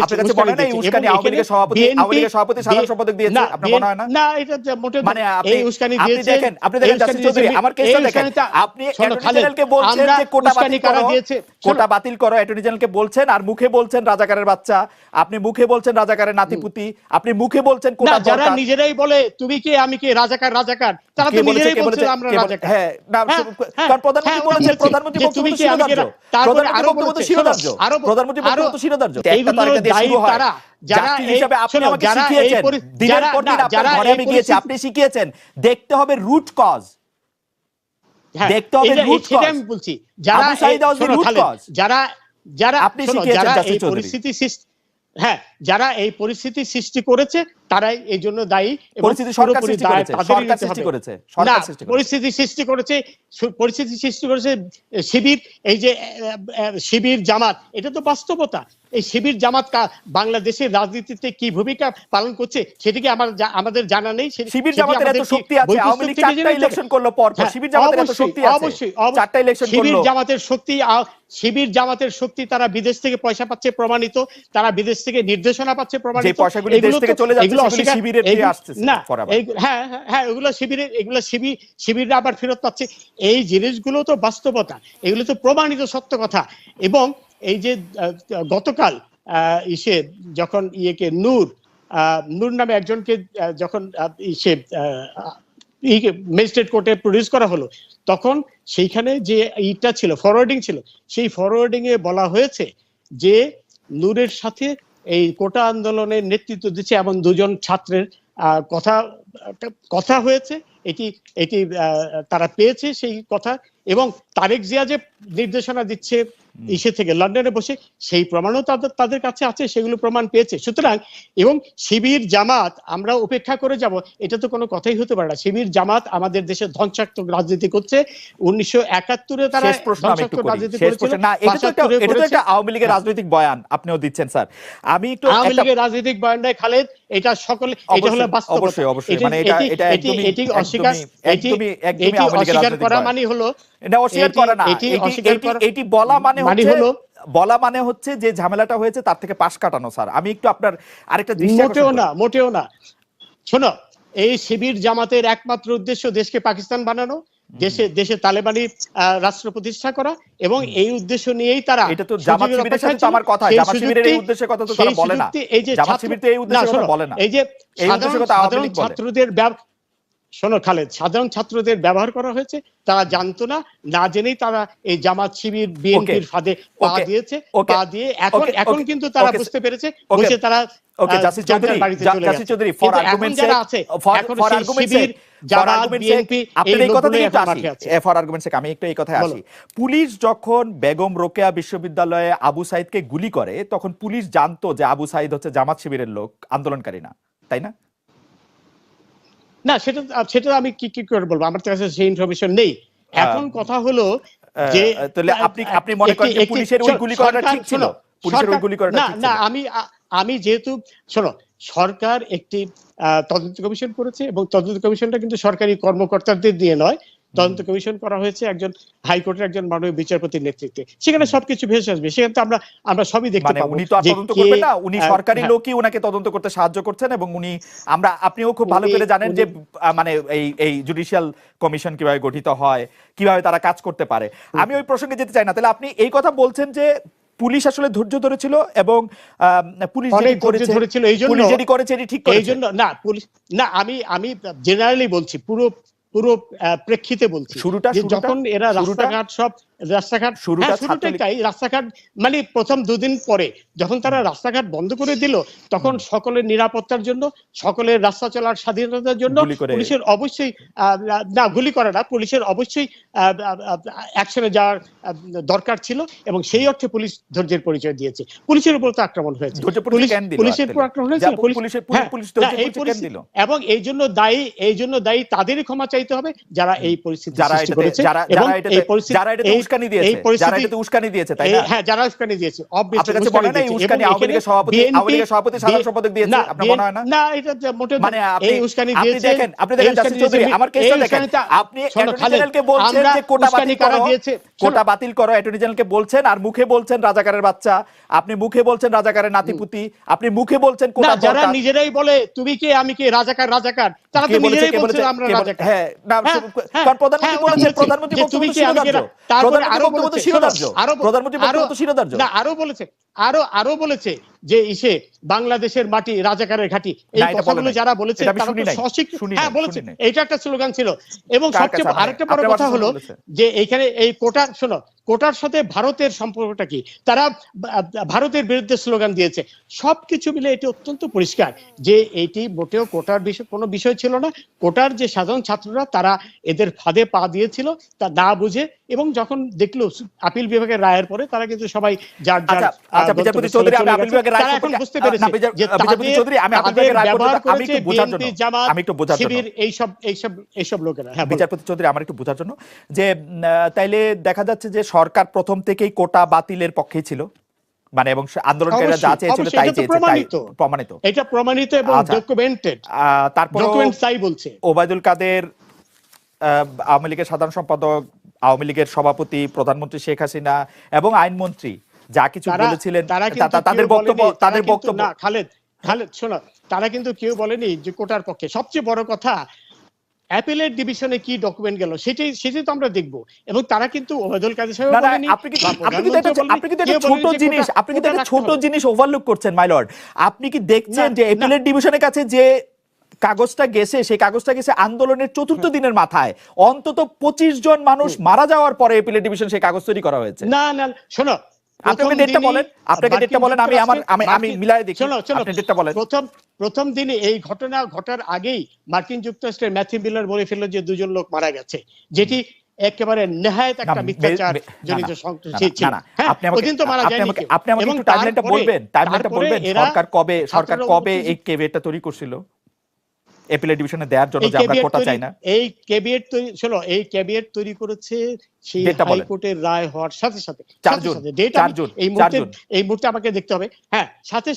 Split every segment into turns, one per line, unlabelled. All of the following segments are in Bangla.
আপনার কাছে মনে হয় না এই উস্কানি আওয়ামী লীগের সভাপতি সাধারণ সম্পাদক দিয়েছে? আপনার মনে হয় না?
না, এটা মোটেও
মানে এই উস্কানি দিয়েছে। আপনি দেখেন জাসির চৌধুরী, আমার কেসটা দেখেন, আপনি অ্যাটর্নি জেনারেলকে বলছেন যে কোটা বাতিল করো, কোটা বাতিল করো, অ্যাটর্নি জেনারেলকে বলছেন, আর মুখে বলছেন রাজাকারের বাচ্চা, আপনি মুখে বলছেন রাজাকারের নাতিপুতি, আপনি মুখে বলছেন কোটা।
যারা নিজেরাই বলে তুমি কে আমি কে, রাজাকার তারা তো নিজেরাই বলছে আমরা রাজাকার।
হ্যাঁ, না, কারণ প্রধানমন্ত্রী বলেছেন, প্রধানমন্ত্রী বক্তব্য তো শিরোধার্য, প্রধানমন্ত্রী বক্তব্য তো শিরোধার্য, প্রধানমন্ত্রী বক্তব্য তো শিরোধার্য। একটা তারিখে দিয়ে শুরু হয়, জাস্টিস হিসেবে আপনি আমাকে শিখিয়েছেন, দিনের পর দিন আপনার ঘরে আমি গিয়েছি, আপনি শিখিয়েছেন দেখতে হবে রুট কজ, দেখতে হবে রুট কজ।
আমি বলছি যারা
আপনি শিখিয়েছেন জাসির চৌধুরী,
যারা এই পরিস্থিতি সৃষ্টি করেছে তারাই এই জন্য দায়ী।
পরিস্থিতি সরকার সৃষ্টি
করেছে শিবির, এই যে শিবির জামাত, এটা তো বাস্তবতা। এই শিবির জামাত বাংলাদেশের রাজনীতিতে কি ভূমিকা পালন করছে সেটিকে আমাদের জানা নেই।
শিবির জামাতের এত শক্তি আছে, আওয়ামী লীগ 4টা ইলেকশন করলো পর পর, শিবির জামাতের এত শক্তি আছে,
অবশ্যই
4টা ইলেকশন করলো।
শিবির জামাতের শক্তি, তারা বিদেশ থেকে পয়সা পাচ্ছে প্রমাণিত, তারা বিদেশ থেকে নির্দেশনা পাচ্ছে প্রমাণিত,
যে পয়সাগুলো দেশ থেকে চলে যাচ্ছে সেগুলো শিবিরের দিয়ে আসছে
না। এগুলো শিবিররা আবার ফেরত পাচ্ছে। এই জিনিসগুলো তো বাস্তবতা, এগুলো তো প্রমাণিত সত্য কথা। এবং এই যে গতকাল যখন নূর নামে একজনকে যখন ম্যাজিস্ট্রেট কোর্টে প্রডিউস করা হলো, তখন সেইখানে যে ইটা ছিল, ফরওয়ার্ডিং ছিল, সেই ফরওয়ার্ডিং এ বলা হয়েছে যে নূরের সাথে এই কোটা আন্দোলনের নেতৃত্ব দিচ্ছে এমন দুজন ছাত্রের কথা হয়েছে, এটি তারা পেয়েছে সেই কথা। এবং তারেক জিয়া যে নির্দেশনা দিচ্ছে থেকে লন্ডনে বসে, সেই প্রমাণও তাদের কাছে আছে, সেগুলো প্রমাণ পেয়েছে। সুতরাং এবং শিবির জামাত আমরা উপেক্ষা করে যাব এটা তো কোনো কথাই হতে পারে না। শিবির জামাত আমাদের দেশে ধ্বংসাত্মক রাজনীতি করছে। 1971-এ তারা ধ্বংসাত্মক রাজনীতি করেছিল।
না, এটা তো একটা আওয়ামী লীগের রাজনৈতিক বয়ান আপনিও দিচ্ছেন স্যার। আমি একটু
আওয়ামী লীগের রাজনৈতিক বয়ান নাই খালেদ, এটা সকলে, এটা হলো বাস্তবতা।
অবশ্যই মানে এটা
এটি অস্বীকার করা মানে হলো,
এটা অস্বীকার করা না, এটি বলা মানে হচ্ছে যে ঝামেলাটা হয়েছে তার থেকে পাশ কাটানো। স্যার আমি একটু আপনার আরেকটা দৃষ্টি,
মোটেও না। শোনো, এই শিবির জামাতের একমাত্র উদ্দেশ্য দেশকে পাকিস্তান বানানো, দেশে তালেবানি রাষ্ট্র প্রতিষ্ঠা করা, এবং এই উদ্দেশ্য নিয়েই তারা,
এটা তো জামাত শিবিরের সাথে তো আমার কথা, জামাত শিবিরের এই উদ্দেশ্যের কথা তো তারা বলে না, জামাত শিবির তো এই উদ্দেশ্যের কথা বলে না,
এই যে সাধারণ ছাত্রদের শোনো খালেদ, সাধারণ ছাত্রদের ব্যবহার করা হয়েছে, তারা জানতো না, না জেনেই তারা এই জামাত শিবির বিএনপির ফাঁদে পা দিয়ে এখন কিন্তু তারা বুঝতে পেরেছে, বুঝে তারা
জাসির চৌধুরী ফর আর্গুমেন্টস আমি একটু এই কথায় আসি। পুলিশ যখন বেগম রোকেয়া বিশ্ববিদ্যালয়ে আবু সাইদকে গুলি করে, তখন পুলিশ জানতো যে আবু সাইদ হচ্ছে জামাত শিবিরের লোক, আন্দোলনকারী না, তাই না?
না, সেটা আমি কি করে বলবো, আমার কাছে সেই ইনফরমেশন নেই। এখন কথা হলো যে
তাহলে আপনি মনে করেন যে পুলিশের ওই গুলি করাটা ঠিক ছিল? পুলিশের ওই গুলি করাটা ঠিক ছিল?
না, আমি যেহেতু, শোনো, সরকার একটি তদন্ত কমিশন করেছে, এবং তদন্ত কমিশনটা কিন্তু সরকারি কর্মকর্তাদের দিয়ে নয়, তদন্ত কমিশন করা হয়েছে একজন হাইকোর্টের একজন মাননীয় বিচারপতির নেতৃত্বে। সেখানে সবকিছু ভেসে আসবে, সেখানে তো আমরা সবই দেখতে পাবো।
উনি তো তদন্ত করবেন না, উনি সরকারি লোকই ওনাকে তদন্ত করতে সাহায্য করছেন, এবং আপনিও খুব ভালো করে জানেন যে মানে এই জুডিশিয়াল কমিশন কিভাবে গঠিত হয়, কিভাবে তারা কাজ করতে পারে। আমি ওই প্রসঙ্গে যেতে চাই না। তাহলে আপনি এই কথা বলছেন যে পুলিশ আসলে ধৈর্য ধরেছিল, এবং পুলিশ যেটি করেছে এটি ঠিক করেছে।
এইজন্য না, পুলিশ না, আমি জেনারেলি বলছি, পুরো প্রেক্ষিতে বলছি, যখন এরা রাস্তাঘাট মানে প্রথম দুদিন পরে যখন তারা রাস্তাঘাট বন্ধ করে দিল, তখন সকলের নিরাপত্তার জন্য, সকলের রাস্তা চলার স্বাধীনতার জন্য পুলিশের অবশ্যই গুলি করে না, পুলিশের অবশ্যই অ্যাকশনে যাওয়ার দরকার ছিল, এবং সেই অর্থে পুলিশ ধৈর্যের পরিচয় দিয়েছে। পুলিশের উপর তো আক্রমণ হয়েছে, পুলিশের উপর আক্রমণ হয়েছে, এবং এই জন্য দায়ী তাদেরই ক্ষমা চাইতে হবে যারা এই পরিস্থিতি সৃষ্টি করেছে, এবং এই পরিস্থিতি
উস্কানি দিয়েছে, যারা এটাতে উস্কানি দিয়েছে, তাই না?
হ্যাঁ, যারা উস্কানি দিয়েছে,
আপনার কাছে মনে হয় না এই উস্কানি আওয়ামী লীগের সভাপতি, আওয়ামী লীগের সভাপতি, সাধারণ সম্পাদক দিয়েছে? আপনার মনে হয় না?
না, এটা মোটেও
মানে
এই উস্কানি
আপনি
দিয়েছে,
দেখেন, আপনি দেখেন জাসির চৌধুরী, আমার কেসটা দেখেন, আপনি অ্যাটর্নি জেনারেলকে বলছেন যে কোটা বাতিল করো, কোটা বাতিল করো, অ্যাটর্নি জেনারেলকে বলছেন, আর মুখে বলছেন রাজাকারের বাচ্চা, আপনি মুখে বলছেন রাজাকারের নাতিপুতি, আপনি মুখে বলছেন কোটা দরকার।
যারা নিজেরাই বলে তুমি কে আমি কে, রাজাকার রাজাকার, তারা তো নিজেরাই বলছে আমরা রাজাকার।
হ্যাঁ, না, কারণ প্রধানমন্ত্রী বলেছেন, প্রধানমন্ত্রী বক্তব্য তো শিরোধার্য, প্রধানমন্ত্রী বক্তব্য তো শিরোধার্য, প্রধানমন্ত্রী বক্তব্য তো শিরোধার্য।
না, আরো বলেছে যে ইসে বাংলাদেশের মাটি রাজাকারের ঘাঁটি, এই কথাগুলো যারা বলেছে তারা তো সশিক্ষিত। হ্যাঁ, বলেছে, এটা একটা স্লোগান ছিল। এবং সবচেয়ে আরেকটা বড় কথা হলো যে এইখানে এই কোটার, শোনো, কোটার সাথে ভারতের সম্পর্কটা কি, তারা ভারতের বিরুদ্ধে স্লোগান দিয়েছে। সবকিছু মিলে এটি অত্যন্ত পরিষ্কার যে এটি মোটেও কোটার বিষয় কোনো বিষয় ছিল না। কোটার যে সাধারণ ছাত্ররা তারা এদের ফাঁদে পা দিয়েছিল তা না বুঝে, এবং যখন দেখলো আপিল বিভাগের রায়ের পরে তারা কিন্তু সবাই যার
বিচারপতি চৌধুরী, আমি আপিল বিভাগের রায়
এখন বুঝতে পেরেছে যে
বিচারপতি চৌধুরী, আমি আপিল বিভাগের রায় আমি একটু বোঝার জন্য, আমি একটু বোঝার জন্য,
এইসব লোকেরা। হ্যাঁ,
বিচারপতি চৌধুরী, আমার একটু বোঝার জন্য যে তাইলে দেখা যাচ্ছে যে সরকার প্রথম থেকেই কোটা বাতিলের পক্ষে ছিল, মানে, এবং আন্দোলনকারীরা যা চেয়েছিল তাই চেয়েছে, প্রমাণিত,
এটা প্রমাণিত এবং ডকুমেন্টেড।
তারপর
ডকুমেন্ট তাই বলছে।
ওবায়দুল কাদের, আওয়ামী লীগের সাধারণ সম্পাদক, আওয়ামী লীগের সভাপতি, প্রধানমন্ত্রী শেখ হাসিনা এবং আইনমন্ত্রী যা কিছু বলেছিলেন, তাদের বক্তব্য
না, খালেদ শোনো, তারা কিন্তু কেউ বলেনি যে কোটার পক্ষে। সবচেয়ে বড় কথা, অ্যাপিলেট ডিভিশনে কি ডকুমেন্ট গেল সেটাই তো আমরা দেখব। এবং তারা কিন্তু ওবায়দুল কাদের সাহেব বলেনি,
আপনি কিন্তু একটা ছোট জিনিস ওভারলুক করছেন মাই লর্ড। আপনি কি দেখছেন যে অ্যাপিলেট ডিভিশনের কাছে যে কাগজটা গেছে, সেই কাগজটা গেছে আন্দোলনের চতুর্থ দিনের মাথায়, অন্তত 25 জন মানুষ মারা যাওয়ার পরে অ্যাপিলেট ডিভিশন সেই কাগজ তৈরি করা হয়েছে।
না, শোনো,
আপনাকে ডেটটা বলেন, আমি মিলায়ে দেখি, আপনি ডেটটা বলেন।
প্রথম দিনে এই ঘটনা ঘটার আগেই মার্কিন যুক্তরাষ্ট্রের ম্যাথিউ মিলার বলে ফেলল যে 2 জন লোক মারা গেছে, যেটি একেবারে নেহায়েত একটা মিথ্যাচার জনিত সংগঠন ছিল।
আপনি আমাকে একটু টাইমলাইনটা বলবেন, সরকার কবে এই কেভিয়েটটা তৈরি করছিল অ্যাপিলেট ডিভিশনে দেওয়ার জন্য যে আমরা কোটা চাই না?
এই কেভিয়েট তৈরি, শোনো, এই কেভিয়েট তৈরি করেছে সেই হাইকোর্টের রায় হওয়ার সাথে সাথে,
4 জুন,
এই মুহূর্তে আমাকে দেখতে হবে। হ্যাঁ,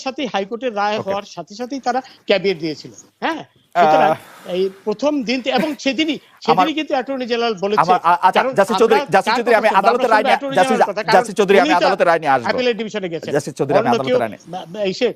সাথে হাইকোর্টের রায় হওয়ার সাথেই তারা কেভিয়েট দিয়েছিল। হ্যাঁ, সুতরাং এই প্রথম দিন এবং সেদিনই কিন্তু অ্যাটর্নি জেনারেল বলেছে।
জাসির চৌধুরী, আমি আদালতের রায় নিয়ে আসব।
অ্যাপিলেট ডিভিশনে গেছে।
জাসির চৌধুরী, আমি আদালতের রায় নিয়ে আসব।
জাসির চৌধুরী, আমি আদালতের রায় নিয়ে
জাসির চৌধুরী, আমি আদালতের রায় নিয়ে